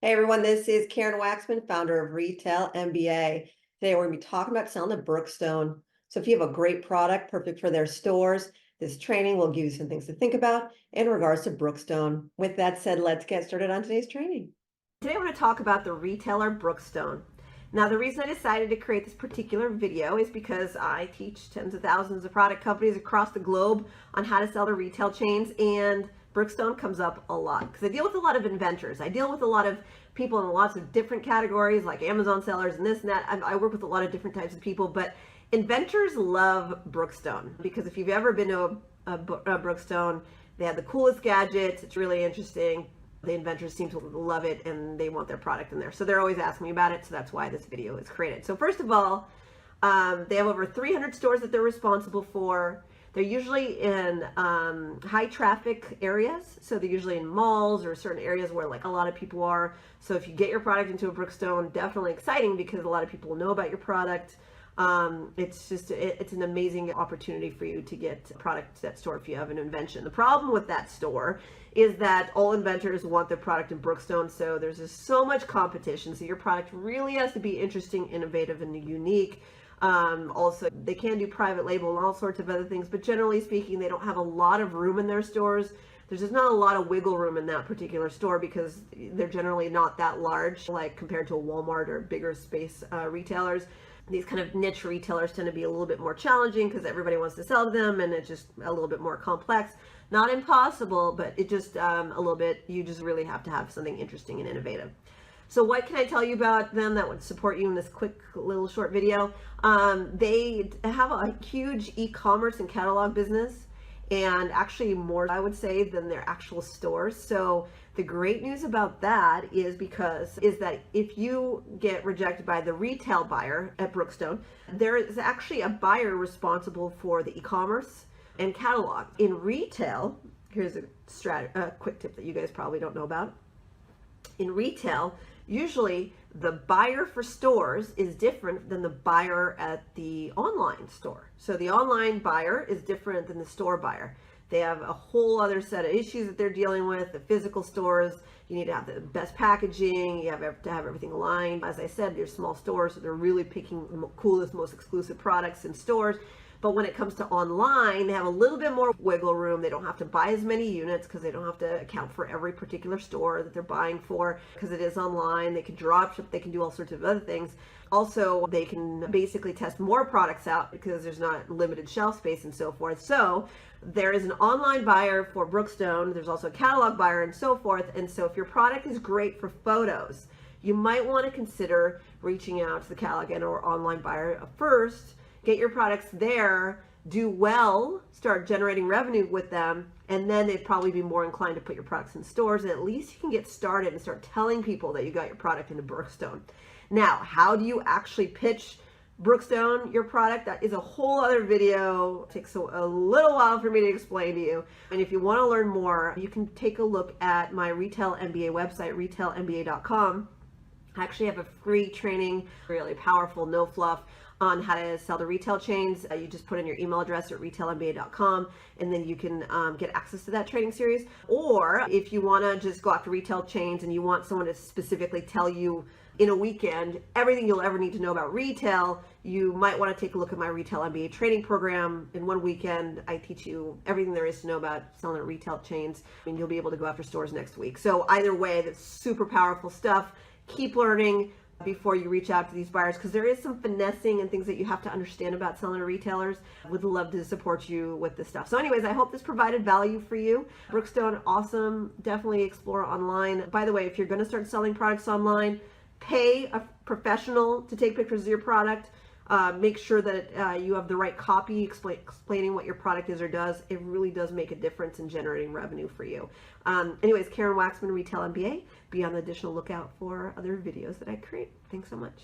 Hey everyone, this is Karen Waxman, founder of Retail MBA. Today we're going to be talking about selling the Brookstone. So if you have a great product, perfect for their stores, this training will give you some things to think about in regards to Brookstone. With that said, let's get started on today's training. Today I want to talk about the retailer Brookstone. Now the reason I decided to create this particular video is because I teach tens of thousands of product companies across the globe on how to sell to retail chains, and Brookstone comes up a lot because I deal with a lot of inventors. I deal with a lot of people in lots of different categories like Amazon sellers and this and that. I work with a lot of different types of people, but inventors love Brookstone because if you've ever been to a Brookstone, they have the coolest gadgets. It's really interesting. The inventors seem to love it and they want their product in there. So they're always asking me about it. So that's why this video is created. So first of all, they have over 300 stores that they're responsible for. They're usually in high traffic areas. So they're usually in malls or certain areas where like a lot of people are. So if you get your product into a Brookstone, definitely exciting because a lot of people know about your product. It's an amazing opportunity for you to get product to that store if you have an invention. The problem with that store is that all inventors want their product in Brookstone, so there's just so much competition. So your product really has to be interesting, innovative, and unique. Also, they can do private label and all sorts of other things, but generally speaking, they don't have a lot of room in their stores. There's just not a lot of wiggle room in that particular store because they're generally not that large, like compared to a Walmart or bigger space retailers. These kind of niche retailers tend to be a little bit more challenging because everybody wants to sell to them and it's just a little bit more complex. Not impossible, but it just a little bit, you just really have to have something interesting and innovative. So what can I tell you about them that would support you in this quick little short video? They have a huge e-commerce and catalog business, and actually more, I would say, than their actual stores. So the great news about that is that if you get rejected by the retail buyer at Brookstone, there is actually a buyer responsible for the e-commerce and catalog. In retail, here's a quick tip that you guys probably don't know about. In retail, usually the buyer for stores is different than the buyer at the online store. So the online buyer is different than the store buyer. They have a whole other set of issues that they're dealing with. The physical stores, you need to have the best packaging, you have to have everything aligned. As I said, they're small stores, so they're really picking the coolest, most exclusive products in stores. But when it comes to online, they have a little bit more wiggle room. They don't have to buy as many units because they don't have to account for every particular store that they're buying for because it is online. They can drop ship, they can do all sorts of other things. Also, they can basically test more products out because there's not limited shelf space and so forth. So there is an online buyer for Brookstone. There's also a catalog buyer and so forth. And so if your product is great for photos, you might want to consider reaching out to the catalog and or online buyer first. Get your products there, do well, start generating revenue with them, and then they'd probably be more inclined to put your products in stores, and at least you can get started and start telling people that you got your product into Brookstone. Now, how do you actually pitch Brookstone, your product? That is a whole other video. It takes a little while for me to explain to you. And if you want to learn more, you can take a look at my Retail MBA website, retailmba.com. I actually have a free training, really powerful, no fluff, on how to sell to retail chains. You just put in your email address at retailmba.com and then you can get access to that training series. Or if you want to just go after retail chains and you want someone to specifically tell you in a weekend everything you'll ever need to know about retail, you might want to take a look at my Retail MBA Training Program. In one weekend, I teach you everything there is to know about selling at retail chains, and you'll be able to go after stores next week. So either way, that's super powerful stuff. Keep learning before you reach out to these buyers because there is some finessing and things that you have to understand about selling to retailers. Would love to support you with this stuff. So anyways, I hope this provided value for you. Brookstone, awesome. Definitely explore online. By the way, if you're going to start selling products online, pay a professional to take pictures of your product. Make sure that you have the right copy explaining what your product is or does. It really does make a difference in generating revenue for you. Anyways, Karen Waksman, Retail MBA. Be on the additional lookout for other videos that I create. Thanks so much.